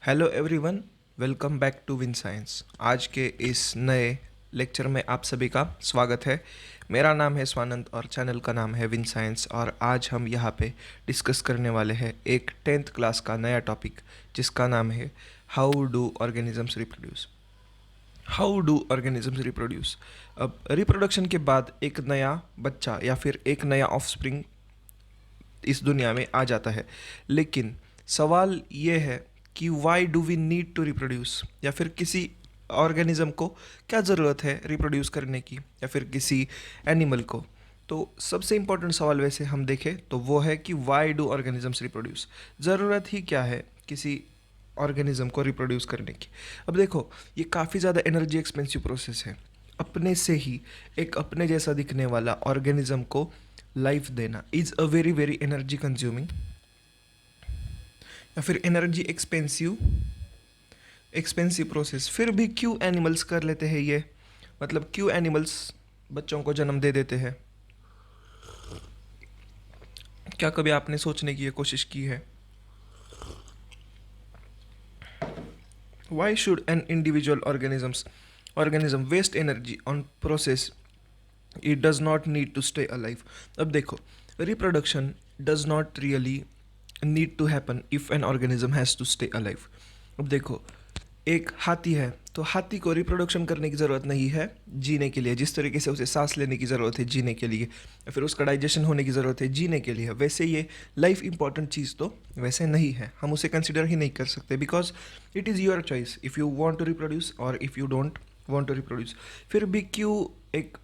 Hello everyone, welcome back to Win Science. आज के इस नए लेक्चर में आप सभी का स्वागत है। मेरा नाम है स्वानंद और चैनल का नाम है विन साइंस। और आज हम यहाँ पे डिस्कस करने वाले हैं एक 10th क्लास का नया टॉपिक जिसका नाम है how do organisms reproduce. How do organisms reproduce. अब रिप्रोडक्शन के बाद एक नया बच्चा या फिर एक नया ऑफस्प्रिंग इस दुनिया में आ जाता है, लेकिन सवाल ये है कि why do we need to reproduce, या फिर किसी ऑर्गेनिज्म को क्या ज़रूरत है रिप्रोड्यूस करने की, या फिर किसी एनिमल को। तो सबसे इम्पोर्टेंट सवाल वैसे हम देखें तो वो है कि वाई डू ऑर्गेनिजम्स रिप्रोड्यूस। ज़रूरत ही क्या है किसी ऑर्गेनिज्म को रिप्रोड्यूस करने की। अब देखो, ये काफ़ी ज़्यादा एनर्जी एक्सपेंसिव प्रोसेस है। अपने से ही एक अपने जैसा दिखने वाला ऑर्गेनिज्म को लाइफ देना is a very very energy consuming या फिर एनर्जी एक्सपेंसिव एक्सपेंसिव प्रोसेस। फिर भी क्यों एनिमल्स कर लेते हैं ये, मतलब क्यों एनिमल्स बच्चों को जन्म दे देते हैं। क्या कभी आपने सोचने की ये कोशिश की है, why should an individual organism waste energy on process it does not need to stay alive. अब देखो, reproduction does not really need to happen if an organism has to stay alive. अब देखो, एक हाथी है तो हाथी को रिप्रोडक्शन करने की ज़रूरत नहीं है जीने के लिए। जिस तरीके से उसे सांस लेने की ज़रूरत है जीने के लिए, या फिर उसका डाइजेशन होने की ज़रूरत है जीने के लिए, वैसे ये लाइफ इंपॉर्टेंट चीज़ तो वैसे नहीं है। हम उसे कंसिडर ही नहीं कर सकते, because it is your choice if you want to reproduce और if you don't want to reproduce. फिर भी क्यों एक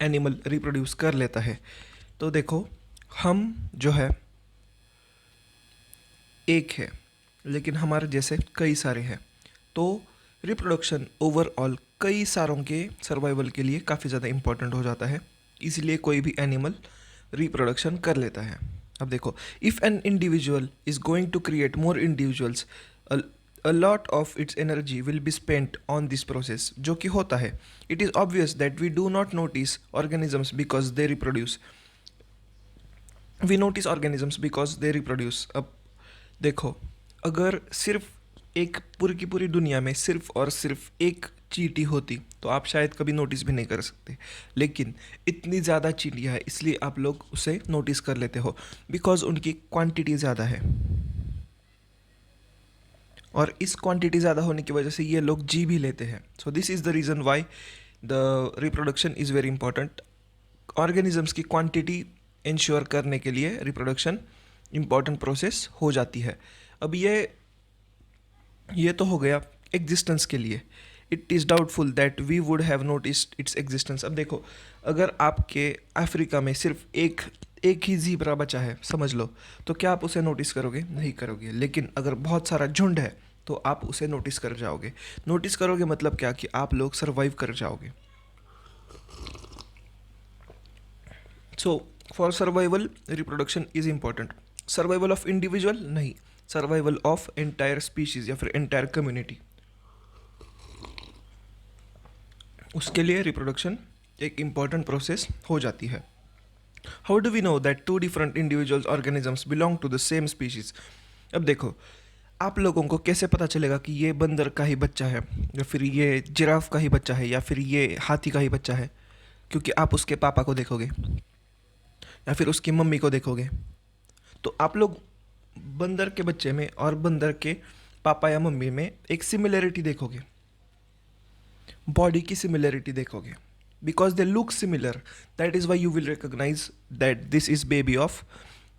एनिमल रिप्रोड्यूस कर लेता है। तो देखो, हम जो है एक है, लेकिन हमारे जैसे कई सारे हैं। तो रिप्रोडक्शन ओवरऑल कई सारों के सर्वाइवल के लिए काफ़ी ज़्यादा इम्पोर्टेंट हो जाता है, इसलिए कोई भी एनिमल रिप्रोडक्शन कर लेता है। अब देखो, if an individual is going to create more individuals, a lot of its energy will be spent on this process, जो कि होता है। It is obvious that we do not notice organisms because they reproduce. We notice organisms because they reproduce. अब देखो, अगर सिर्फ एक पूरी की पूरी दुनिया में सिर्फ और सिर्फ एक चींटी होती तो आप शायद कभी नोटिस भी नहीं कर सकते, लेकिन इतनी ज़्यादा चींटियाँ हैं इसलिए आप लोग उसे नोटिस कर लेते हो, बिकॉज उनकी क्वांटिटी ज़्यादा है। और इस क्वांटिटी ज़्यादा होने की वजह से ये लोग जी भी लेते हैं। सो this is the reason why the reproduction is very important. Organisms की क्वांटिटी इंश्योर करने के लिए रिप्रोडक्शन इम्पॉर्टेंट प्रोसेस हो जाती है। अब ये तो हो गया एग्जिस्टेंस के लिए। It is doubtful that we would have noticed its existence. अब देखो, अगर आपके अफ्रीका में सिर्फ एक ही ज़ीब्रा बचा है समझ लो, तो क्या आप उसे नोटिस करोगे? नहीं करोगे। लेकिन अगर बहुत सारा झुंड है तो आप उसे नोटिस कर जाओगे। नोटिस करोगे मतलब क्या, कि आप लोग सर्वाइव कर जाओगे। So for survival reproduction is important. Survival of individual नहीं, सर्वाइवल ऑफ एंटायर स्पीशीज़ या फिर एंटायर कम्युनिटी, उसके लिए रिप्रोडक्शन एक इम्पॉर्टेंट प्रोसेस हो जाती है। How do we know that two different individuals organisms belong to the same species. अब देखो, आप लोगों को कैसे पता चलेगा कि ये बंदर का ही बच्चा है, या फिर ये जिराफ का ही बच्चा है, या फिर ये हाथी का ही बच्चा है? क्योंकि आप उसके पापा को देखोगे या फिर उसकी मम्मी को देखोगे, तो आप लोग बंदर के बच्चे में और बंदर के पापा या मम्मी में एक सिमिलरिटी देखोगे, बॉडी की सिमिलरिटी देखोगे, because they look similar. That is why you will recognise that this is baby of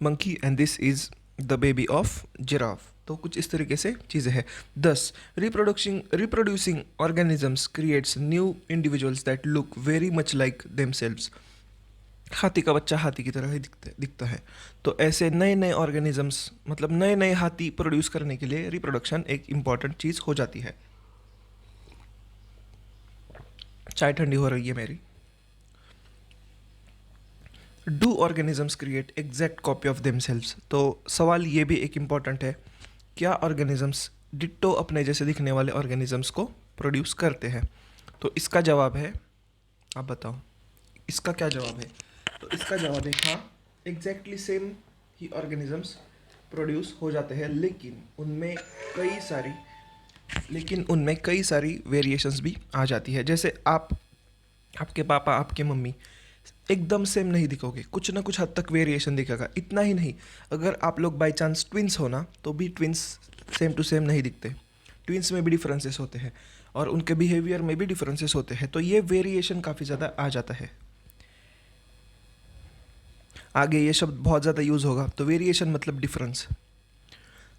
monkey and this is the baby of giraffe. तो कुछ इस तरीके से चीज़ें हैं। 10 reproducing organisms creates new individuals that look very much like themselves. हाथी का बच्चा हाथी की तरह ही दिखता है। तो ऐसे नए नए ऑर्गेनिजम्स, मतलब नए नए हाथी प्रोड्यूस करने के लिए रिप्रोडक्शन एक इम्पॉर्टेंट चीज़ हो जाती है। चाय ठंडी हो रही है मेरी। Do organisms create exact copy of themselves. तो सवाल ये भी एक इम्पॉर्टेंट है, क्या ऑर्गेनिजम्स डिट्टो अपने जैसे दिखने वाले ऑर्गेनिजम्स को प्रोड्यूस करते हैं? तो इसका जवाब है, आप बताओ इसका क्या जवाब है? तो इसका जवाब है हाँ, एग्जैक्टली सेम ही ऑर्गेनिजम्स प्रोड्यूस हो जाते हैं, लेकिन उनमें कई सारी वेरिएशंस भी आ जाती है। जैसे आपके पापा आपके मम्मी एकदम सेम नहीं दिखोगे, कुछ ना कुछ हद तक वेरिएशन दिखेगा। इतना ही नहीं, अगर आप लोग बाई चांस ट्विंस हो ना, तो भी ट्विंस सेम टू सेम नहीं दिखते। ट्विंस में भी डिफरेंसेस होते हैं और उनके बिहेवियर में भी डिफरेंसेस होते हैं, तो ये वेरिएशन काफ़ी ज़्यादा आ जाता है। आगे ये शब्द बहुत ज़्यादा यूज़ होगा, तो वेरिएशन मतलब डिफरेंस।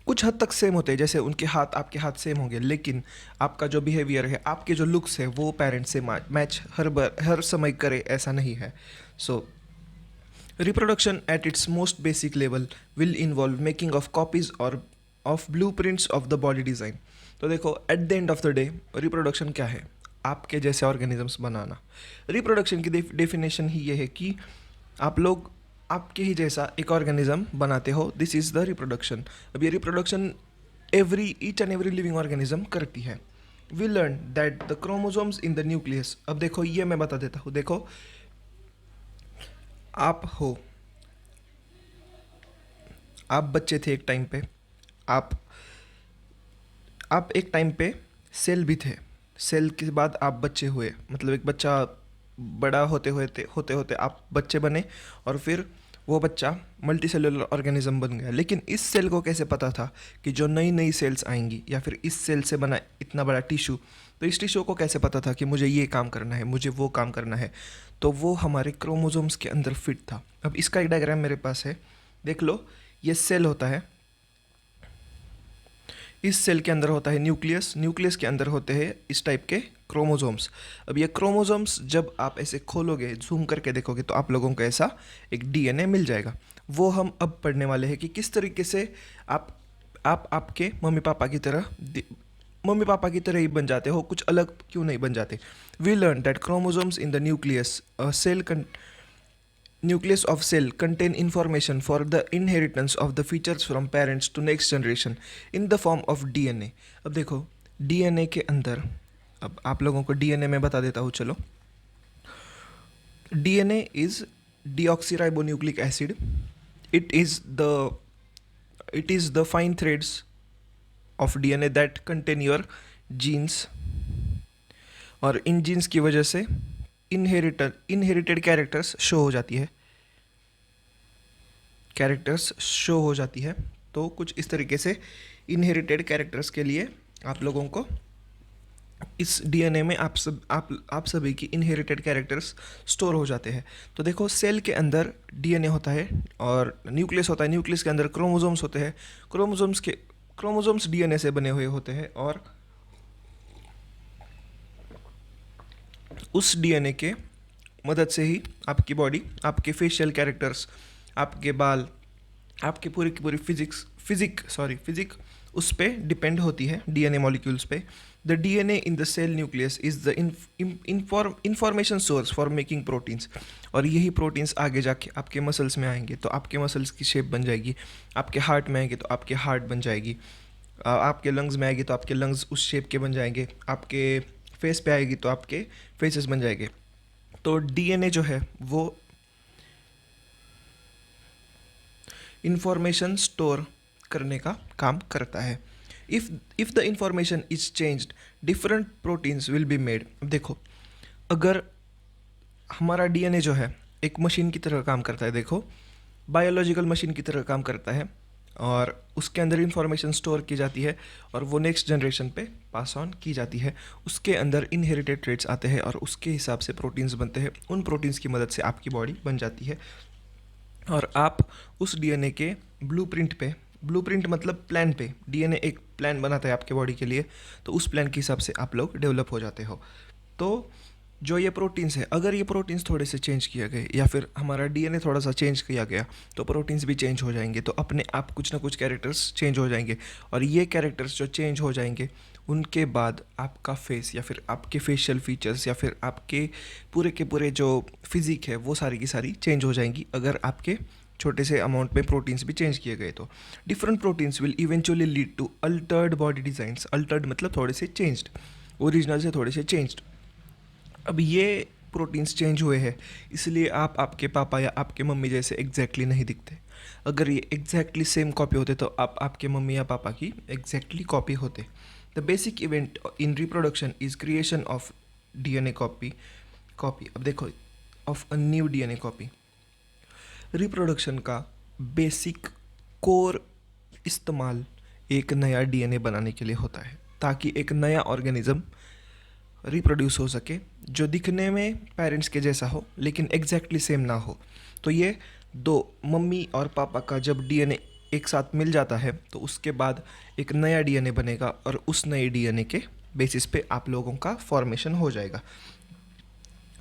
कुछ हद तक सेम होते हैं, जैसे उनके हाथ आपके हाथ सेम होंगे, लेकिन आपका जो बिहेवियर है, आपके जो लुक्स है, वो पेरेंट्स से मैच हर समय करे, ऐसा नहीं है। So reproduction at its most basic level will involve making of copies और of blueprints of the body design. तो देखो, at the end of the day reproduction क्या है? आपके जैसे ऑर्गेनिजम्स बनाना। रिप्रोडक्शन की डेफिनेशन ही ये है कि आप लोग आपके ही जैसा एक ऑर्गेनिज्म बनाते हो, दिस इज़ द रिप्रोडक्शन। अब ये reproduction each and every living organism करती है। We learn that the chromosomes in the nucleus. अब देखो, ये मैं बता देता हूँ। देखो, आप बच्चे थे एक टाइम पे, आप एक टाइम पे सेल भी थे। सेल के बाद आप बच्चे हुए, मतलब एक बच्चा बड़ा होते होते आप बच्चे बने, और फिर वो बच्चा मल्टी सेलुलर ऑर्गेनिज्म बन गया। लेकिन इस सेल को कैसे पता था कि जो नई नई सेल्स आएंगी, या फिर इस सेल से बना इतना बड़ा टिश्यू, तो इस टिश्यू को कैसे पता था कि मुझे ये काम करना है, मुझे वो काम करना है? तो वो हमारे क्रोमोसोम्स के अंदर फिट था। अब इसका एक डायग्राम मेरे पास है, देख लो। ये सेल होता है, इस सेल के अंदर होता है न्यूक्लियस, न्यूक्लियस के अंदर होते हैं इस टाइप के क्रोमोसोम्स। अब ये क्रोमोसोम्स जब आप ऐसे खोलोगे, जूम करके देखोगे, तो आप लोगों को ऐसा एक डीएनए मिल जाएगा। वो हम अब पढ़ने वाले हैं कि किस तरीके से आप आपके मम्मी पापा की तरह ही बन जाते हो, कुछ अलग क्यों नहीं बन जाते। We learn that chromosomes in the nucleus of cell contain information for the inheritance of the features from parents to next generation in the form of DNA। अब देखो, डीएनए के अंदर, अब आप लोगों को डीएनए में बता देता हूँ, चलो। DNA is deoxyribonucleic acid. It is the fine threads of DNA that contain your genes, और इन जीन्स की वजह से इनहेरिटेड कैरेक्टर्स शो हो जाती है। तो कुछ इस तरीके से इनहेरिटेड कैरेक्टर्स के लिए आप लोगों को इस डीएनए में आप सभी की इनहेरिटेड कैरेक्टर्स स्टोर हो जाते हैं। तो देखो, सेल के अंदर डीएनए होता है और न्यूक्लियस होता है, न्यूक्लियस के अंदर क्रोमोसोम्स होते हैं, क्रोमोसोम्स डीएनए से बने हुए होते हैं, और उस डीएनए के मदद से ही आपकी बॉडी, आपके फेशियल कैरेक्टर्स, आपके बाल, आपके पूरी की पूरी फिजिक उस पे डिपेंड होती है, डीएनए मॉलिक्यूल्स पे। The DNA in the cell nucleus is the information source for making proteins. और यही प्रोटीन्स आगे जाके आपके मसल्स में आएंगे, तो आपके मसल्स की शेप बन जाएगी। आपके हार्ट में आएंगे तो आपके हार्ट बन जाएगी। आपके लंग्स में आएगी तो आपके लंग्स उस शेप के बन जाएंगे। आपके फेस पे आएगी तो आपके फेसेस बन जाएंगे। तो डीएनए जो है वो इंफॉर्मेशन स्टोर करने का काम करता है। If the information is changed, different proteins will be made. देखो, अगर हमारा डीएनए जो है एक मशीन की तरह काम करता है, देखो, बायोलॉजिकल मशीन की तरह काम करता है, और उसके अंदर इंफॉर्मेशन स्टोर की जाती है और वो नेक्स्ट जनरेशन पे पास ऑन की जाती है। उसके अंदर इनहेरिटेड ट्रेट्स आते हैं और उसके हिसाब से प्रोटीन्स बनते हैं। उन प्रोटीन्स की मदद से आपकी बॉडी बन जाती है, और आप उस डीएनए के ब्लूप्रिंट मतलब प्लान पे, डीएनए एक प्लान बनाता है आपके बॉडी के लिए, तो उस प्लान के हिसाब से आप लोग डेवलप हो जाते हो। तो जो ये प्रोटीन्स है, अगर ये प्रोटीन्स थोड़े से चेंज किया गए, या फिर हमारा डीएनए थोड़ा सा चेंज किया गया, तो प्रोटीन्स भी चेंज हो जाएंगे। तो अपने आप कुछ ना कुछ कैरेक्टर्स चेंज हो जाएंगे, और ये कैरेक्टर्स जो चेंज हो जाएंगे, उनके बाद आपका फेस, या फिर आपके फेशियल फीचर्स, या फिर आपके पूरे के पूरे जो फिजिक है, वो सारी की सारी चेंज हो जाएंगी, अगर आपके छोटे से अमाउंट में प्रोटीन्स भी चेंज किए गए तो। Different proteins will eventually lead to altered body designs. Altered मतलब थोड़े से चेंज्ड, ओरिजिनल से थोड़े से चेंज्ड। अब ये प्रोटीन्स चेंज हुए हैं, इसलिए आप आपके पापा या आपके मम्मी जैसे एग्जैक्टली नहीं दिखते। अगर ये एग्जैक्टली सेम कॉपी होते तो आप आपके मम्मी या पापा की एग्जैक्टली कॉपी होते। The basic event in reproduction is creation of DNA copy अब देखो, of a new DNA copy. Reproduction का बेसिक कोर इस्तेमाल एक नया डीएनए बनाने के लिए होता है, ताकि एक नया ऑर्गेनिज्म रिप्रोड्यूस हो सके जो दिखने में पेरेंट्स के जैसा हो लेकिन एग्जैक्टली सेम ना हो। तो ये दो मम्मी और पापा का जब डीएनए एक साथ मिल जाता है तो उसके बाद एक नया डीएनए बनेगा और उस नए डीएनए के बेसिस पे आप लोगों का फॉर्मेशन हो जाएगा।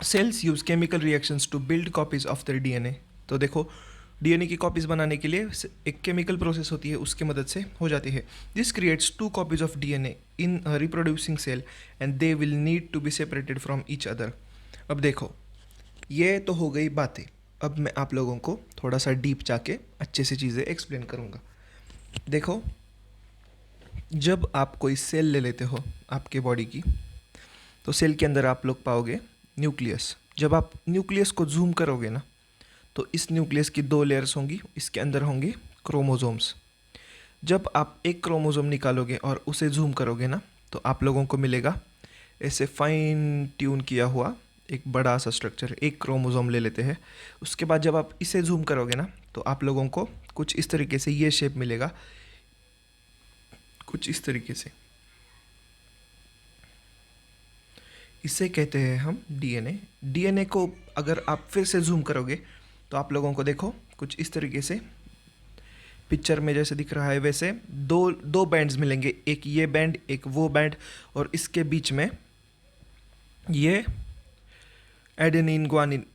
Cells use chemical reactions to build copies of the DNA. तो देखो, डीएनए की कॉपीज बनाने के लिए एक केमिकल प्रोसेस होती है, उसकी मदद से हो जाती है। This creates 2 copies of DNA in a reproducing cell and they will need to be separated from each other. अब देखो, ये तो हो गई बातें। अब मैं आप लोगों को थोड़ा सा डीप जाके अच्छे से चीज़ें एक्सप्लेन करूँगा। देखो, जब आप कोई सेल ले लेते हो आपके बॉडी की, तो सेल के अंदर आप लोग पाओगे न्यूक्लियस। जब आप न्यूक्लियस को जूम करोगे ना, तो इस न्यूक्लियस की 2 लेयर्स होंगी, इसके अंदर होंगे क्रोमोसोम्स। जब आप एक क्रोमोसोम निकालोगे और उसे जूम करोगे ना, तो आप लोगों को मिलेगा ऐसे फाइन ट्यून किया हुआ एक बड़ा सा स्ट्रक्चर। एक क्रोमोसोम ले लेते हैं, उसके बाद जब आप इसे जूम करोगे ना, तो आप लोगों को कुछ इस तरीके से ये शेप मिलेगा, कुछ इस तरीके से। इसे कहते हैं हम डीएनए। डीएनए को अगर आप फिर से जूम करोगे तो आप लोगों को देखो कुछ इस तरीके से पिक्चर में जैसे दिख रहा है वैसे दो दो बैंड्स मिलेंगे, एक ये बैंड एक वो बैंड, और इसके बीच में ये एडेनिन ग्वानिन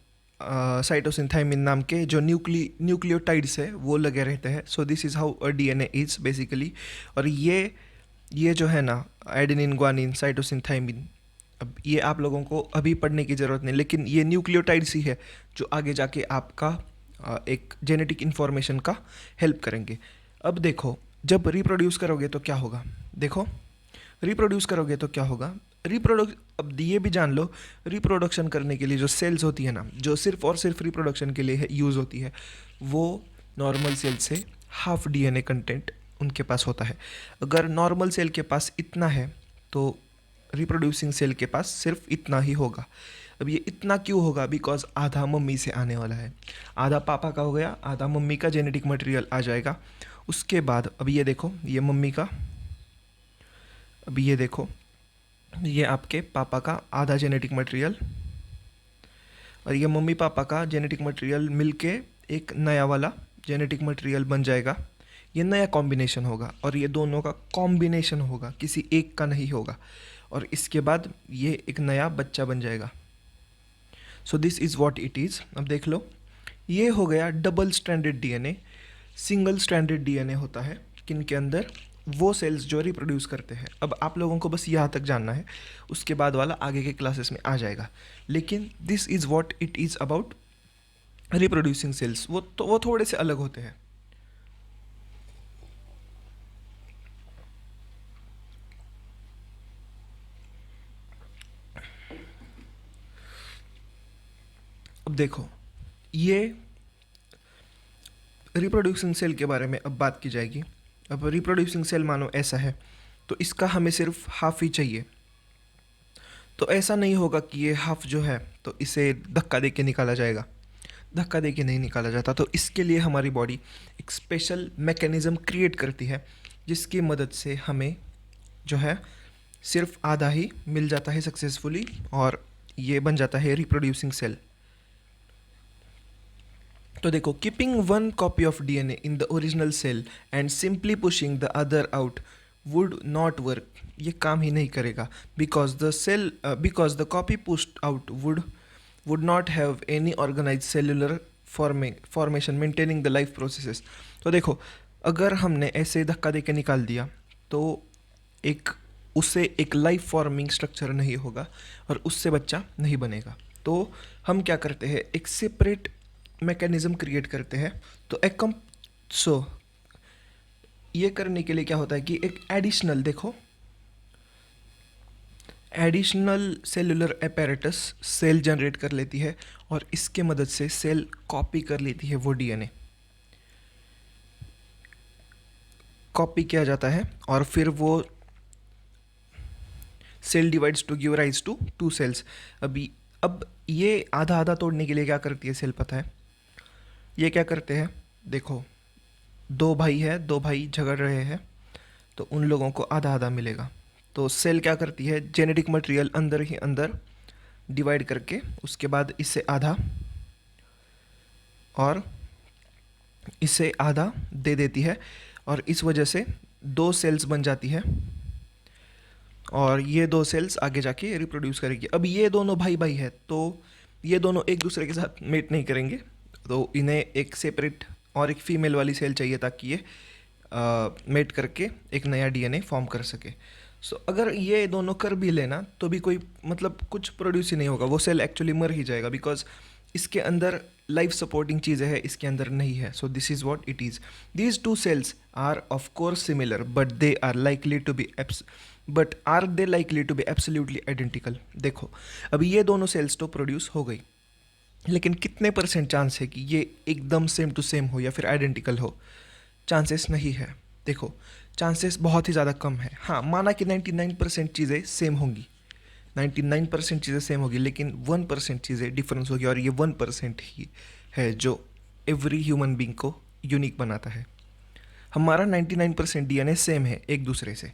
साइटोसिन थाइमिन नाम के जो न्यूक्लियोटाइड्स है वो लगे रहते हैं। सो this is how a DNA is basically. और ये जो है ना, एडेनिन ग्वानिन साइटोसिन थाइमिन, अब ये आप लोगों को अभी पढ़ने की ज़रूरत नहीं, लेकिन ये न्यूक्लियोटाइड्स ही है जो आगे जाके आपका एक जेनेटिक इन्फॉर्मेशन का हेल्प करेंगे। अब देखो, जब रिप्रोड्यूस करोगे तो क्या होगा। देखो, रिप्रोड्यूस करोगे तो क्या होगा। अब ये भी जान लो, रिप्रोडक्शन करने के लिए जो सेल्स होती है ना, जो सिर्फ और सिर्फ रिप्रोडक्शन के लिए यूज़ होती है, वो नॉर्मल सेल से हाफ डीएनए कंटेंट उनके पास होता है। अगर नॉर्मल सेल के पास इतना है तो रिप्रोड्यूसिंग सेल के पास सिर्फ इतना ही होगा। अब ये इतना क्यों होगा, बिकॉज आधा मम्मी से आने वाला है, आधा पापा का हो गया, आधा मम्मी का जेनेटिक मटेरियल आ जाएगा। उसके बाद अब ये देखो, ये मम्मी का, अब ये देखो, ये आपके पापा का आधा जेनेटिक मटेरियल और ये मम्मी पापा का जेनेटिक मटेरियल मिलके एक नया वाला जेनेटिक मटेरियल बन जाएगा। ये नया कॉम्बिनेशन होगा और ये दोनों का कॉम्बिनेशन होगा, किसी एक का नहीं होगा। और इसके बाद ये एक नया बच्चा बन जाएगा। So this is what it is. अब देख लो, ये हो गया double stranded DNA. Single stranded DNA होता है किन के अंदर, वो सेल्स जो रिप्रोड्यूस करते हैं। अब आप लोगों को बस यहाँ तक जानना है, उसके बाद वाला आगे के क्लासेस में आ जाएगा। लेकिन this is what it is about reproducing cells. वो थोड़े से अलग होते हैं। अब देखो, ये रिप्रोड्यूसिंग सेल के बारे में अब बात की जाएगी। अब रिप्रोड्यूसिंग सेल मानो ऐसा है, तो इसका हमें सिर्फ हाफ ही चाहिए। तो ऐसा नहीं होगा कि ये हाफ जो है तो इसे धक्का दे के निकाला जाएगा, धक्का दे के नहीं निकाला जाता। तो इसके लिए हमारी बॉडी एक स्पेशल मैकेनिज़्म क्रिएट करती है, जिसकी मदद से हमें जो है सिर्फ आधा ही मिल जाता है सक्सेसफुली, और ये बन जाता है रिप्रोड्यूसिंग सेल। तो देखो, keeping one copy of DNA in the original cell and simply pushing the other out would not work. ये काम ही नहीं करेगा, because the copy pushed out would not have any organise cellular formation maintaining the life processes. तो देखो, अगर हमने ऐसे धक्का दे के निकाल दिया तो उससे एक लाइफ फॉर्मिंग स्ट्रक्चर नहीं होगा और उससे बच्चा नहीं बनेगा। तो हम क्या करते हैं, एक सेपरेट मैकेनिज़्म क्रिएट करते हैं। तो ये करने के लिए क्या होता है कि एक एडिशनल, देखो, additional cellular apparatus sale generate कर लेती है और इसके मदद से सेल कॉपी कर लेती है वो डीएनए। कॉपी किया जाता है और फिर वो cell divides to give rise to two cells. अब ये आधा आधा तोड़ने के लिए क्या करती है सेल पता है? ये क्या करते हैं, देखो, दो भाई है, दो भाई झगड़ रहे हैं, तो उन लोगों को आधा आधा मिलेगा। तो सेल क्या करती है, जेनेटिक मटेरियल अंदर ही अंदर डिवाइड करके उसके बाद इससे आधा और इससे आधा दे देती है और इस वजह से दो सेल्स बन जाती है और ये दो सेल्स आगे जाके रिप्रोड्यूस करेगी। अब ये दोनों भाई भाई है तो ये दोनों एक दूसरे के साथ मेट नहीं करेंगे, तो इन्हें एक सेपरेट और एक फीमेल वाली सेल चाहिए ताकि ये मेट करके एक नया डीएनए फॉर्म कर सके। सो अगर ये दोनों कर भी लेना तो भी कोई मतलब कुछ प्रोड्यूस ही नहीं होगा, वो सेल एक्चुअली मर ही जाएगा, बिकॉज इसके अंदर लाइफ सपोर्टिंग चीज़ें हैं, इसके अंदर नहीं है। So this is what it is. These two cells are of course similar but they are likely to be absolutely identical. देखो, अभी ये दोनों सेल्स तो प्रोड्यूस हो गई, लेकिन कितने परसेंट चांस है कि ये एकदम सेम टू सेम हो या फिर आइडेंटिकल हो? चांसेस नहीं है। देखो, चांसेस बहुत ही ज़्यादा कम है। हाँ, माना कि 99% चीज़ें सेम होंगी, 99% चीज़ें सेम होगी, लेकिन 1% चीज़ें डिफरेंस होगी और ये 1% ही है जो एवरी ह्यूमन बींग को यूनिक बनाता है। हमारा 99% डीएनए सेम है एक दूसरे से।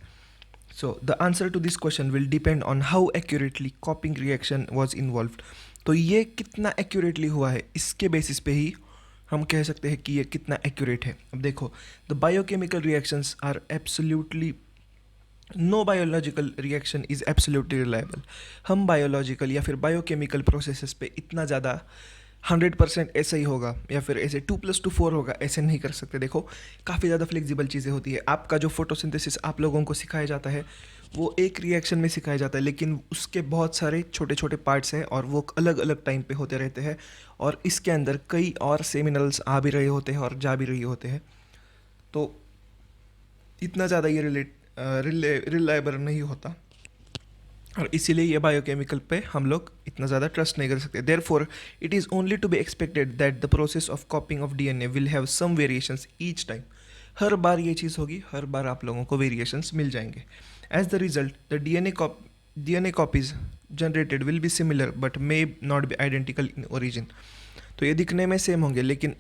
So the answer to this question will depend on how accurately copying reaction was involved. तो ये कितना एक्यूरेटली हुआ है, इसके बेसिस पे ही हम कह सकते हैं कि ये कितना एक्यूरेट है। अब देखो, the biochemical reactions are absolutely, no biological reaction is absolutely reliable. हम बायोलॉजिकल या फिर बायोकेमिकल प्रोसेसेस पे इतना ज़्यादा 100% ऐसा ही होगा या फिर ऐसे 2+2 4 होगा, ऐसे नहीं कर सकते। देखो, काफ़ी ज़्यादा फ्लेक्सिबल चीज़ें होती है। आपका जो फोटोसिंथेसिस आप लोगों को सिखाया जाता है वो एक रिएक्शन में सिखाया जाता है, लेकिन उसके बहुत सारे छोटे छोटे पार्ट्स हैं और वो अलग अलग टाइम पे होते रहते हैं और इसके अंदर कई और से मिनरल्स आ भी रहे होते हैं और जा भी रहे होते हैं। तो इतना ज़्यादा ये रिलायबल नहीं होता और इसीलिए ये बायोकेमिकल पे हम लोग इतना ज़्यादा ट्रस्ट नहीं कर सकते। Therefore it is only to be expected that the process of copying of DNA will have some variations each time. हर बार ये चीज़ होगी, हर बार आप लोगों को वेरिएशंस मिल जाएंगे। As the result the DNA copies generated will be similar but may not be identical in origin. तो ये दिखने में सेम होंगे लेकिन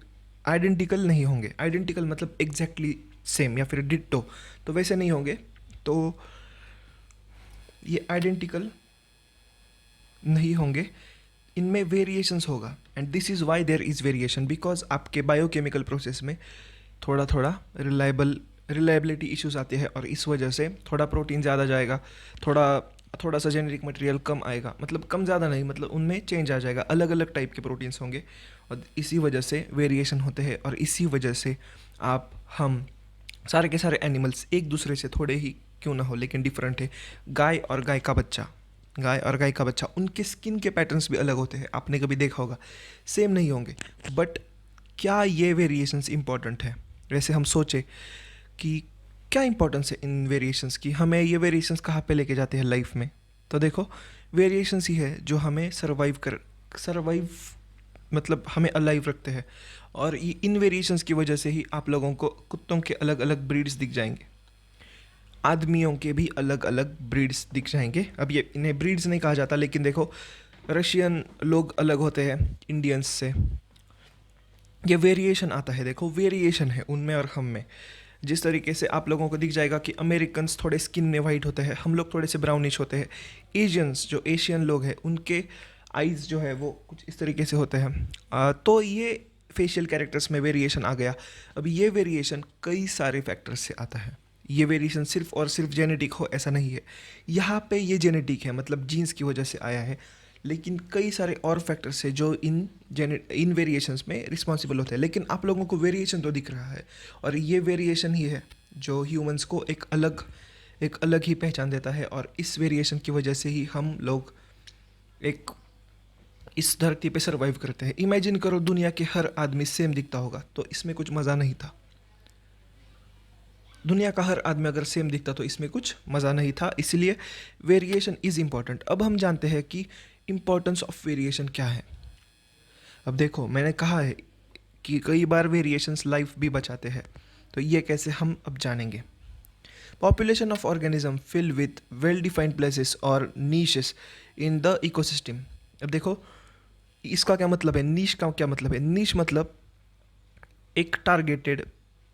आइडेंटिकल नहीं होंगे। आइडेंटिकल मतलब एग्जैक्टली सेम या फिर डिट्टो, तो वैसे नहीं होंगे। तो ये आइडेंटिकल नहीं होंगे, इनमें वेरिएशंस होगा and this is why there is variation, because आपके बायोकेमिकल प्रोसेस में थोड़ा थोड़ा रिलायबिलिटी इश्यूज आते हैं और इस वजह से थोड़ा प्रोटीन ज़्यादा जाएगा, थोड़ा सा जेनेरिक मटेरियल कम आएगा, मतलब कम ज़्यादा नहीं, मतलब उनमें चेंज आ जाएगा, अलग अलग टाइप के प्रोटीन्स होंगे और इसी वजह से वेरिएशन होते हैं और इसी वजह से हम सारे के सारे एनिमल्स एक दूसरे से थोड़े ही क्यों ना हो लेकिन डिफरेंट है। गाय और गाय का बच्चा उनके स्किन के पैटर्न्स भी अलग होते हैं, आपने कभी देखा होगा, सेम नहीं होंगे। बट क्या ये वेरिएशंस इंपॉर्टेंट है? वैसे हम सोचे कि क्या इंपॉर्टेंस है इन वेरिएशंस की, हमें ये वेरिएशंस कहाँ पे लेके जाते हैं लाइफ में? तो देखो, वेरिएशंस ही है जो हमें सर्वाइव मतलब हमें अलाइव रखते हैं और ये इन वेरिएशंस की वजह से ही आप लोगों को कुत्तों के अलग अलग ब्रीड्स दिख जाएंगे, आदमियों के भी अलग अलग ब्रीड्स दिख जाएंगे। अब ये इन्हें ब्रीड्स नहीं कहा जाता, लेकिन देखो, रशियन लोग अलग होते हैं इंडियंस से, ये वेरिएशन आता है। देखो, वेरिएशन है उनमें और हम में। जिस तरीके से आप लोगों को दिख जाएगा कि अमेरिकन्स थोड़े स्किन में वाइट होते हैं, हम लोग थोड़े से ब्राउनिश होते हैं। जो एशियन लोग हैं उनके आइज़ जो है वो कुछ इस तरीके से होते हैं। तो ये फेशियल कैरेक्टर्स में वेरिएशन आ गया। अब ये वेरिएशन कई सारे फैक्टर्स से आता है, ये वेरिएशन सिर्फ और सिर्फ जेनेटिक हो ऐसा नहीं है। यहाँ पे ये जेनेटिक है, मतलब जीन्स की वजह से आया है, लेकिन कई सारे और फैक्टर्स है जो इन वेरिएशंस में रिस्पॉन्सिबल होते हैं। लेकिन आप लोगों को वेरिएशन तो दिख रहा है और ये वेरिएशन ही है जो ह्यूमंस को एक अलग ही पहचान देता है और इस वेरिएशन की वजह से ही हम लोग एक इस धरती पे सर्वाइव करते हैं। इमेजिन करो दुनिया के हर आदमी सेम दिखता होगा तो इसमें कुछ मज़ा नहीं था। दुनिया का हर आदमी अगर सेम दिखता तो इसमें कुछ मज़ा नहीं था, इसलिए वेरिएशन इज़ इम्पॉर्टेंट। अब हम जानते हैं कि इम्पोर्टेंस ऑफ वेरिएशन क्या है। अब देखो, मैंने कहा है कि कई बार वेरिएशंस लाइफ भी बचाते हैं, तो ये कैसे हम अब जानेंगे। Population of organism fill with well defined places और नीशेस इन द इकोसिस्टम। अब देखो, इसका क्या मतलब है, नीश का क्या मतलब है। नीश मतलब एक टारगेटेड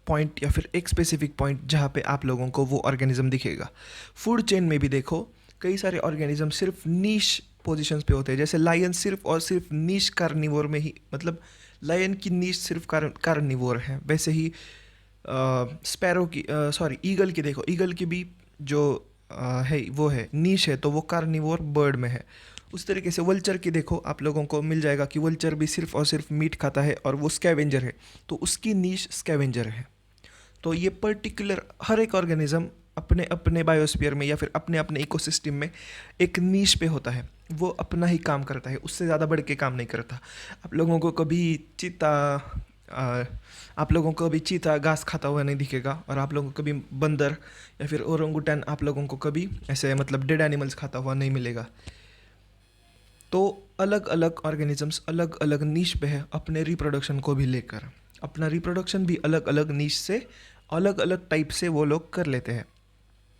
पॉइंट या फिर एक स्पेसिफिक पॉइंट जहाँ पे आप लोगों को वो ऑर्गेनिज्म दिखेगा। फूड चेन में भी देखो, कई सारे ऑर्गेनिज्म सिर्फ नीश पोजीशंस पे होते हैं। जैसे लायन सिर्फ और सिर्फ नीश कार्निवोर में ही, मतलब लायन की नीश सिर्फ कार्निवोर है। वैसे ही स्पैरो की, सॉरी, ईगल की देखो, ईगल की भी जो है वो है नीश है, तो वो कार्निवोर बर्ड में है। उस तरीके से वल्चर की देखो, आप लोगों को मिल जाएगा कि वल्चर भी सिर्फ और सिर्फ मीट खाता है और वो स्कैवेंजर है, तो उसकी नीश स्कैवेंजर है। तो ये पर्टिकुलर हर एक ऑर्गेनिज्म अपने अपने बायोस्फीयर में या फिर अपने अपने इकोसिस्टम में एक नीश पे होता है, वो अपना ही काम करता है, उससे ज़्यादा बढ़ के काम नहीं करता। आप लोगों को कभी चीता आ, आप लोगों को कभी चीता घास खाता हुआ नहीं दिखेगा, और आप लोगों को कभी बंदर या फिर ओरंगुटन आप लोगों को कभी ऐसे मतलब डेड एनिमल्स खाता हुआ नहीं मिलेगा। तो अलग अलग ऑर्गेनिजम्स अलग अलग नीश पे है अपने रिप्रोडक्शन को भी लेकर। अपना रिप्रोडक्शन भी अलग अलग नीश से, अलग अलग टाइप से वो लोग कर लेते हैं।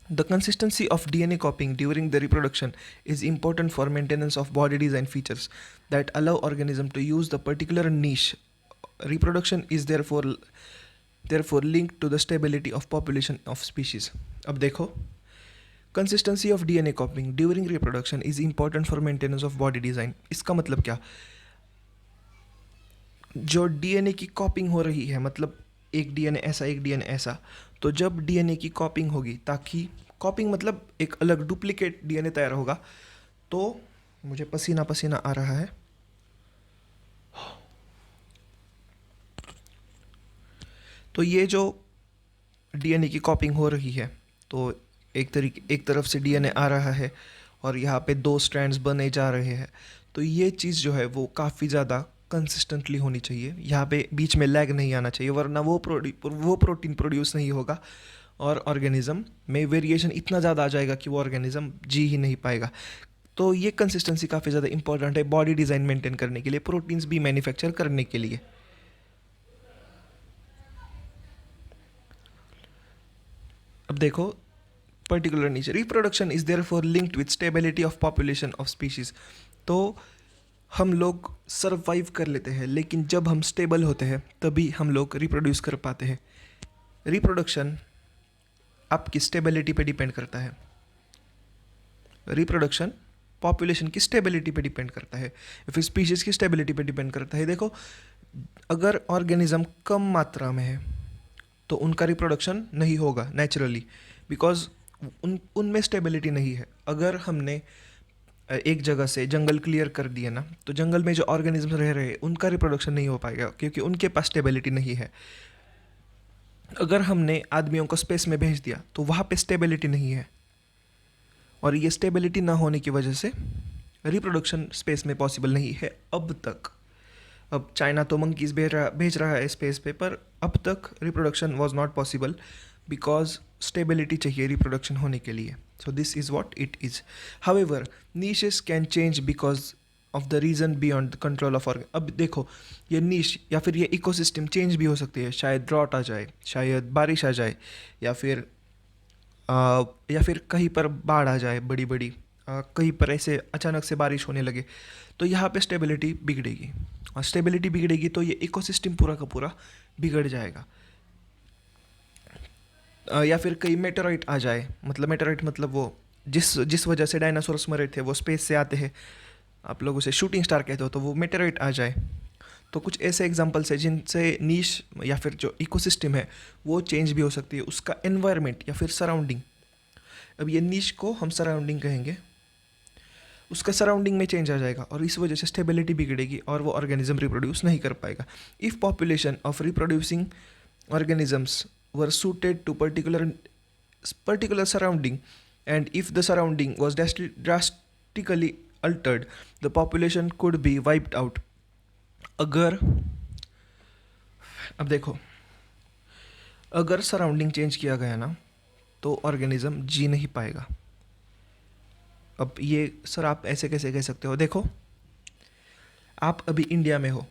The consistency of DNA कॉपिंग during the reproduction is important for maintenance of body design features that allow organism to use the particular niche. Reproduction is therefore linked to the stability of population of species. अब देखो, consistency of DNA कॉपिंग during reproduction is important for maintenance of body design. इसका मतलब क्या, जो DNA की कॉपिंग हो रही है, मतलब एक डीएनए ऐसा एक डीएनए ऐसा, तो जब डीएनए की कॉपिंग होगी, ताकि कॉपिंग मतलब एक अलग डुप्लीकेट डीएनए तैयार होगा। तो मुझे पसीना पसीना आ रहा है। तो ये जो डीएनए की कॉपिंग हो रही है, तो एक तरफ से डीएनए आ रहा है और यहाँ पे दो स्ट्रैंड्स बने जा रहे हैं। तो ये चीज़ जो है वो काफ़ी ज़्यादा कंसिस्टेंटली होनी चाहिए, यहाँ पे बीच में लैग नहीं आना चाहिए, वरना वो प्रोटीन प्रोड्यूस नहीं होगा और ऑर्गेनिज्म में वेरिएशन इतना ज़्यादा आ जाएगा कि वो ऑर्गेनिज्म जी ही नहीं पाएगा। तो ये कंसिस्टेंसी काफ़ी ज़्यादा इंपॉर्टेंट है बॉडी डिज़ाइन मेंटेन करने के लिए, प्रोटीन्स भी मैन्युफैक्चर करने के लिए। अब देखो, particular niche reproduction is therefore linked with stability of population of species. तो हम लोग सर्वाइव कर लेते हैं, लेकिन जब हम स्टेबल होते हैं तभी हम लोग रिप्रोड्यूस कर पाते हैं। रिप्रोडक्शन आपकी स्टेबिलिटी पे डिपेंड करता है। रिप्रोडक्शन पॉपुलेशन की स्टेबिलिटी पे डिपेंड करता है या फिर स्पीशीज की स्टेबिलिटी पे डिपेंड करता है। देखो, अगर ऑर्गेनिज्म कम मात्रा में है तो उनका रिप्रोडक्शन नहीं होगा नेचुरली, बिकॉज उनमें स्टेबिलिटी नहीं है। अगर हमने एक जगह से जंगल क्लियर कर दिया ना, तो जंगल में जो ऑर्गेनिज्म रह रहे हैं उनका रिप्रोडक्शन नहीं हो पाएगा, क्योंकि उनके पास स्टेबिलिटी नहीं है। अगर हमने आदमियों को स्पेस में भेज दिया तो वहाँ पे स्टेबिलिटी नहीं है, और ये स्टेबिलिटी ना होने की वजह से रिप्रोडक्शन स्पेस में पॉसिबल नहीं है अब तक। अब चाइना तो मंकीज भेज रहा है स्पेस पे, पर अब तक reproduction was not possible because stability चाहिए रिप्रोडक्शन होने के लिए। So this is what it is. However niches can change because of the reason beyond the control of organ. अब देखो, ये नीश या फिर ये इकोसिस्टम चेंज भी हो सकती है। शायद ड्रॉट आ जाए, शायद बारिश आ जाए, या फिर कहीं पर बाढ़ आ जाए बड़ी बड़ी, कहीं पर ऐसे अचानक से बारिश होने लगे, तो यहाँ पे स्टेबिलिटी बिगड़ेगी, और स्टेबिलिटी बिगड़ेगी तो ये इकोसिस्टम पूरा का पूरा बिगड़ जाएगा। या फिर कहीं मेटेराइट आ जाए, मतलब मेटेराइट मतलब वो जिस जिस वजह से डायनासोर्स मरे थे वो स्पेस से आते हैं, आप लोग उसे शूटिंग स्टार कहते हो, तो वो मेटेराइट आ जाए। तो कुछ ऐसे एग्जांपल्स है जिनसे नीश या फिर जो इकोसिस्टम है वो चेंज भी हो सकती है, उसका एनवायरनमेंट या फिर सराउंडिंग। अब ये नीश को हम सराउंडिंग कहेंगे, उसका सराउंडिंग में चेंज आ जाएगा और इस वजह से स्टेबिलिटी बिगड़ेगी और वो ऑर्गेनिज्म रिप्रोड्यूस नहीं कर पाएगा। If population of reproducing organisms were suited to particular surrounding, and if the surrounding was drastically altered, the population could be wiped out. अगर, अब देखो, अगर सराउंडिंग चेंज किया गया ना, तो ऑर्गेनिज्म जी नहीं पाएगा। अब ये सर आप ऐसे कैसे कह सकते हो? देखो, आप अभी इंडिया में हो,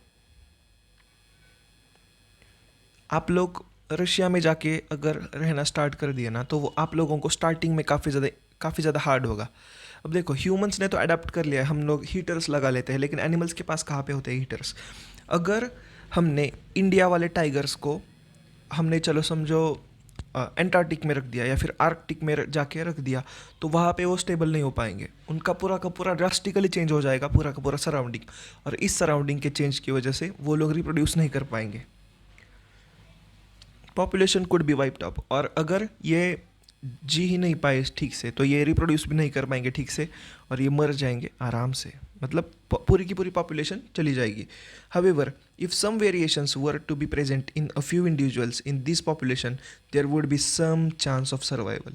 आप लोग रशिया में जाके अगर रहना स्टार्ट कर दिया ना, तो वो आप लोगों को स्टार्टिंग में काफ़ी ज़्यादा हार्ड होगा। अब देखो, ह्यूमंस ने तो अडेप्ट कर लिया है, हम लोग हीटर्स लगा लेते हैं, लेकिन एनिमल्स के पास कहाँ पे होते हैं हीटर्स? अगर हमने इंडिया वाले टाइगर्स को, हमने चलो समझो एंटार्कटिक में रख दिया या फिर आर्कटिक में जाके रख दिया, तो वहाँ पे वो स्टेबल नहीं हो पाएंगे। उनका पूरा का पूरा ड्रास्टिकली चेंज हो जाएगा, पूरा का पूरा सराउंडिंग। और इस सराउंडिंग के चेंज की वजह से वो लोग रिप्रोड्यूस नहीं कर पाएंगे, population could be wiped up. और अगर ये जी ही नहीं पाए ठीक से, तो ये रिप्रोड्यूस भी नहीं कर पाएंगे ठीक से, और ये मर जाएंगे आराम से, मतलब पूरी की पूरी पॉपुलेशन चली जाएगी। However, if some variations were to be present in a few individuals in this population, there would be some chance of survival.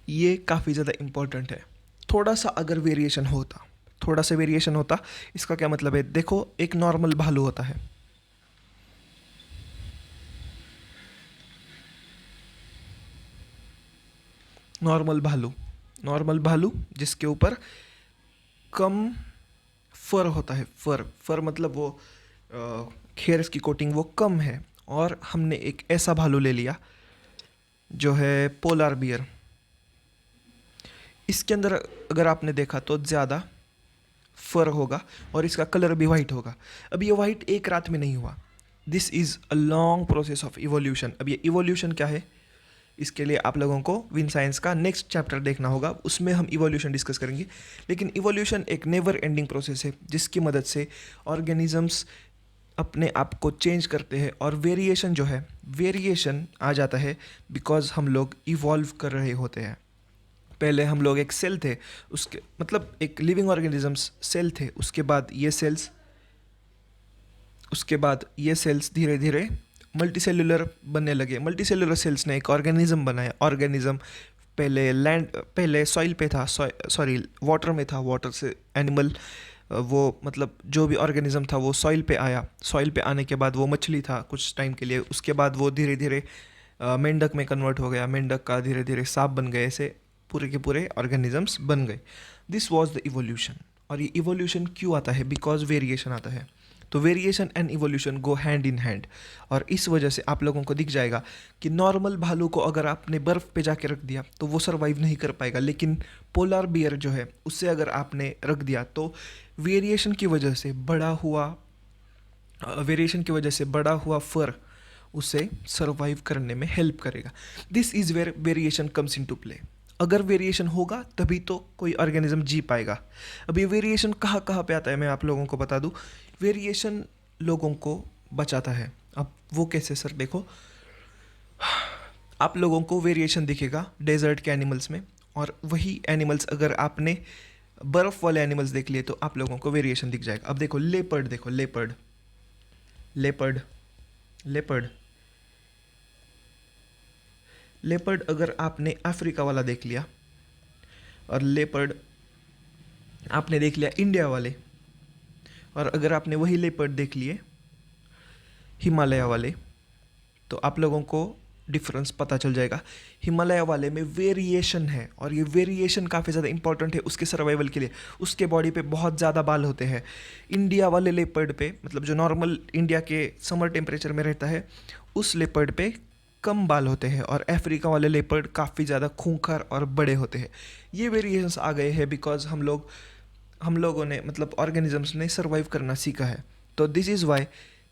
ये काफ़ी ज़्यादा इंपॉर्टेंट है। थोड़ा सा अगर वेरिएशन होता, थोड़ा सा वेरिएशन होता, इसका क्या मतलब है? देखो, एक नॉर्मल भालू होता है, नॉर्मल भालू, नॉर्मल भालू जिसके ऊपर कम फर होता है। फर फर मतलब वो खेर की कोटिंग वो कम है, और हमने एक ऐसा भालू ले लिया जो है पोलार बियर। इसके अंदर अगर आपने देखा तो ज़्यादा फर होगा, और इसका कलर भी वाइट होगा। अब ये वाइट एक रात में नहीं हुआ, this is a long process of evolution. अब ये इवोल्यूशन क्या है, इसके लिए आप लोगों को विन साइंस का नेक्स्ट चैप्टर देखना होगा, उसमें हम इवोल्यूशन डिस्कस करेंगे। लेकिन इवोल्यूशन एक नेवर एंडिंग प्रोसेस है, जिसकी मदद से ऑर्गेनिजम्स अपने आप को चेंज करते हैं। और वेरिएशन जो है, वेरिएशन आ जाता है बिकॉज हम लोग इवॉल्व कर रहे होते हैं। पहले हम लोग एक सेल थे, उसके मतलब एक लिविंग ऑर्गेनिजम्स सेल थे, उसके बाद ये सेल्स धीरे धीरे मल्टीसेल्युलर बनने लगे। मल्टीसेल्युलर सेल्स ने एक ऑर्गेनिज्म बनाया। ऑर्गेनिज्म पहले सॉइल पे था, सॉरी वाटर में था, वाटर से एनिमल, वो मतलब जो भी ऑर्गेनिज्म था वो सॉइल पे आया। सॉइल पे आने के बाद वो मछली था कुछ टाइम के लिए, उसके बाद वो धीरे धीरे मेंढक में कन्वर्ट हो गया, मेंढक का धीरे धीरे सांप बन गए, ऐसे पूरे के पूरे ऑर्गेनिजम्स बन गए। This was the evolution. और ये इवोल्यूशन क्यों आता है? बिकॉज वेरिएशन आता है। तो variation and evolution go hand in hand. और इस वजह से आप लोगों को दिख जाएगा कि नॉर्मल भालू को अगर आपने बर्फ़ पे जाके रख दिया तो वो सर्वाइव नहीं कर पाएगा, लेकिन पोलर बियर जो है उससे अगर आपने रख दिया तो वेरिएशन की वजह से बड़ा हुआ फर उसे सर्वाइव करने में हेल्प करेगा। This is where variation comes into play. अगर वेरिएशन होगा तभी तो कोई ऑर्गेनिज्म जी पाएगा। अब ये वेरिएशन कहाँ कहाँ पे आता है मैं आप लोगों को बता दूँ। वेरिएशन लोगों को बचाता है। अब वो कैसे सर? देखो, आप लोगों को वेरिएशन दिखेगा डेजर्ट के एनिमल्स में, और वही एनिमल्स अगर आपने बर्फ़ वाले एनिमल्स देख लिए तो आप लोगों को वेरिएशन दिख जाएगा। अब देखो लेपर्ड, देखो लेपर्ड, लेपर्ड, लेपर्ड, लेपर्ड अगर आपने अफ्रीका वाला देख लिया, और लेपर्ड आपने देख लिया इंडिया वाले, और अगर आपने वही लेपर्ड देख लिए हिमालय वाले, तो आप लोगों को डिफरेंस पता चल जाएगा। हिमालय वाले में वेरिएशन है, और ये वेरिएशन काफ़ी ज़्यादा इंपॉर्टेंट है उसके सर्वाइवल के लिए। उसके बॉडी पे बहुत ज़्यादा बाल होते हैं। इंडिया वाले लेपर्ड पे, मतलब जो नॉर्मल इंडिया के समर टेम्परेचर में रहता है, उस लेपर्ड पे कम बाल होते हैं, और अफ्रीका वाले लेपर्ड काफ़ी ज़्यादा खूंखार और बड़े होते हैं। ये वेरिएशंस आ गए हैं बिकॉज हम लोगों ने, मतलब ऑर्गेनिजम्स ने सर्वाइव करना सीखा है। तो दिस इज़ वाई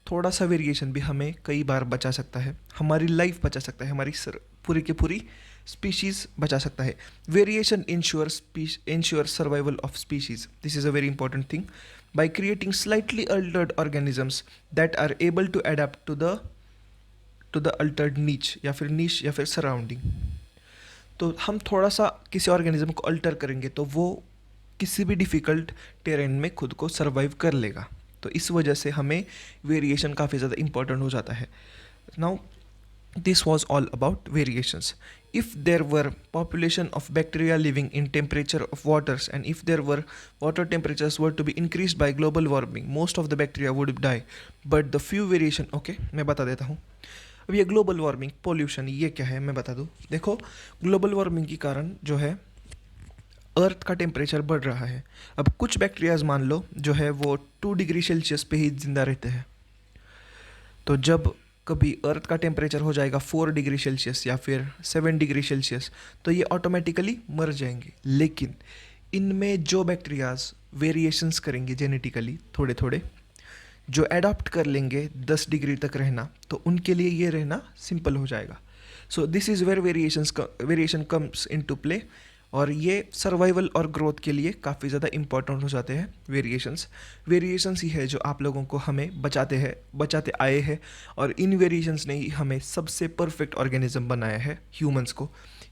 थोड़ा सा वेरिएशन भी हमें कई बार बचा सकता है, हमारी लाइफ बचा सकता है, हमारी पूरी की पूरी स्पीशीज़ बचा सकता है। Variation ensure survival of species. This is a very important thing. By creating slightly altered organisms that are able to adapt to the altered niche या फिर सराउंडिंग। तो हम थोड़ा सा किसी ऑर्गेनिज्म को अल्टर करेंगे तो वो किसी भी डिफ़िकल्ट टेरेन में खुद को सर्वाइव कर लेगा। तो इस वजह से हमें वेरिएशन काफ़ी ज़्यादा इंपॉर्टेंट हो जाता है। Now this was all about variations. If there were population of bacteria living in temperature of waters, and if there were water temperatures were to be increase by global warming, most of the bacteria would die, but the few variation, okay मैं बता देता हूँ। अब ये global warming, pollution, ये क्या है मैं बता दूँ। देखो, ग्लोबल वार्मिंग के कारण जो है अर्थ का टेम्परेचर बढ़ रहा है। अब कुछ बैक्टीरियाज मान लो जो है वो 2 डिग्री सेल्सियस पे ही जिंदा रहते हैं। तो जब कभी अर्थ का टेम्परेचर हो जाएगा 4 डिग्री सेल्सियस या फिर 7 डिग्री सेल्सियस, तो ये ऑटोमेटिकली मर जाएंगे। लेकिन इनमें जो बैक्टीरियाज वेरिएशंस करेंगे जेनेटिकली थोड़े थोड़े, जो एडॉप्ट कर लेंगे 10 डिग्री तक रहना, तो उनके लिए ये रहना सिंपल हो जाएगा। So this is where variation comes into play. और ये सर्वाइवल और ग्रोथ के लिए काफ़ी ज़्यादा इंपॉर्टेंट हो जाते हैं वेरिएशंस ही है जो आप लोगों को हमें बचाते आए हैं। और इन वेरिएशंस ने ही हमें सबसे परफेक्ट ऑर्गेनिज्म बनाया है, ह्यूमंस को।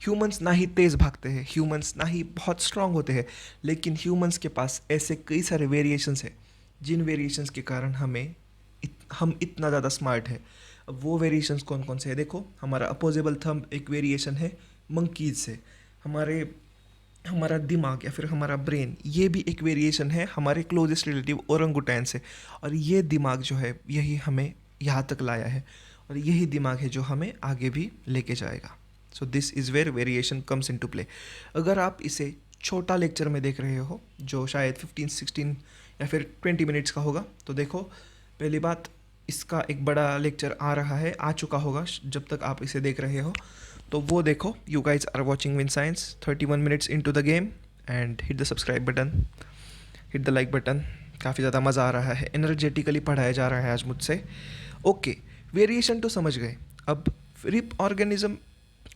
ह्यूमंस ना ही तेज़ भागते हैं, ह्यूमंस ना ही बहुत स्ट्रांग होते हैं, लेकिन ह्यूमंस के पास ऐसे कई सारे वेरिएशंस हैं जिन वेरिएशंस के कारण हम इतना ज़्यादा स्मार्ट है। अब वो वेरिएशंस कौन कौन से हैं देखो। हमारा अपोजेबल थंब एक वेरिएशन है मंकीज से। हमारे हमारा दिमाग या फिर हमारा ब्रेन, ये भी एक वेरिएशन है हमारे क्लोजेस्ट रिलेटिव ओरंगुटैन से। और ये दिमाग जो है यही हमें यहाँ तक लाया है, और यही दिमाग है जो हमें आगे भी लेके जाएगा। So this is where variation comes into play. अगर आप इसे छोटा लेक्चर में देख रहे हो जो शायद 15-16 या फिर 20 मिनट्स का होगा, तो देखो, पहली बात, इसका एक बड़ा लेक्चर आ चुका होगा जब तक आप इसे देख रहे हो। तो वो देखो, you guys are watching Win Science 31 minutes into the game, and hit the subscribe button, hit the like button. काफ़ी ज़्यादा मज़ा आ रहा है, एनर्जेटिकली पढ़ाया जा रहा है आज मुझसे। ओके, वेरिएशन तो समझ गए। अब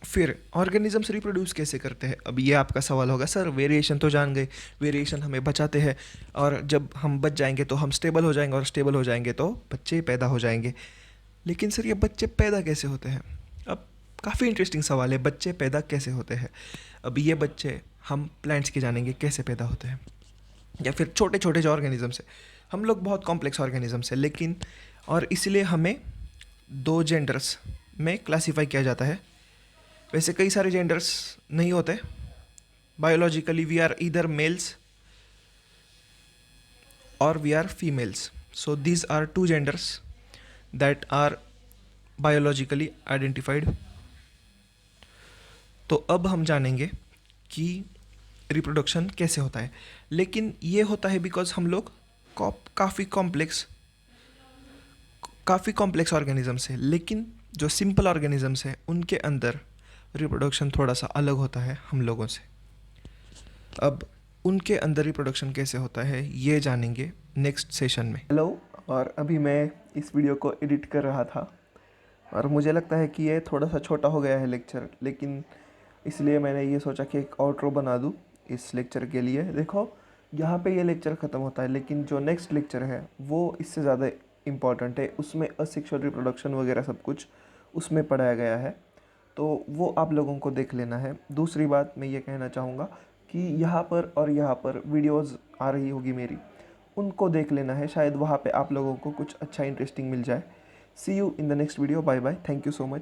फिर ऑर्गेनिजम्स रिप्रोड्यूस कैसे करते हैं। अब ये आपका सवाल होगा, सर वेरिएशन तो जान गए, वेरिएशन हमें बचाते हैं, और जब हम बच जाएंगे तो हम स्टेबल हो जाएंगे, और स्टेबल हो जाएंगे तो बच्चे पैदा हो जाएंगे। लेकिन सर ये बच्चे पैदा कैसे होते हैं। अब काफ़ी इंटरेस्टिंग सवाल है, बच्चे पैदा कैसे होते हैं। अब ये बच्चे हम प्लांट्स के जानेंगे कैसे पैदा होते हैं, या फिर छोटे छोटे जो ऑर्गेनिजम्स है। हम लोग बहुत कॉम्प्लेक्स ऑर्गेनिजम्स है, लेकिन और इसलिए हमें 2 जेंडर्स में क्लासीफाई किया जाता है। वैसे कई सारे जेंडर्स नहीं होते। Biologically we are either males और we are females. So these are 2 genders that are biologically identified. तो अब हम जानेंगे कि रिप्रोडक्शन कैसे होता है। लेकिन ये होता है बिकॉज हम लोग काफ़ी कॉम्प्लेक्स ऑर्गेनिजम्स है, लेकिन जो सिंपल ऑर्गेनिजम्स हैं उनके अंदर रिप्रोडक्शन थोड़ा सा अलग होता है हम लोगों से। अब उनके अंदर रिप्रोडक्शन कैसे होता है ये जानेंगे नेक्स्ट सेशन में। हेलो, और अभी मैं इस वीडियो को एडिट कर रहा था, और मुझे लगता है कि ये थोड़ा सा छोटा हो गया है लेक्चर, लेकिन इसलिए मैंने ये सोचा कि एक आउटरो बना दूँ इस लेक्चर के लिए। देखो, यहाँ पे ये लेक्चर ख़त्म होता है, लेकिन जो नेक्स्ट लेक्चर है वो इससे ज़्यादा इम्पॉर्टेंट है। उसमें असेक्सुअल रिप्रोडक्शन वगैरह सब कुछ उसमें पढ़ाया गया है, तो वो आप लोगों को देख लेना है। दूसरी बात मैं ये कहना चाहूँगा कि यहाँ पर और यहाँ पर वीडियोज़ आ रही होगी मेरी, उनको देख लेना है, शायद वहाँ पे आप लोगों को कुछ अच्छा इंटरेस्टिंग मिल जाए। See you in the next video, bye bye, thank you so much.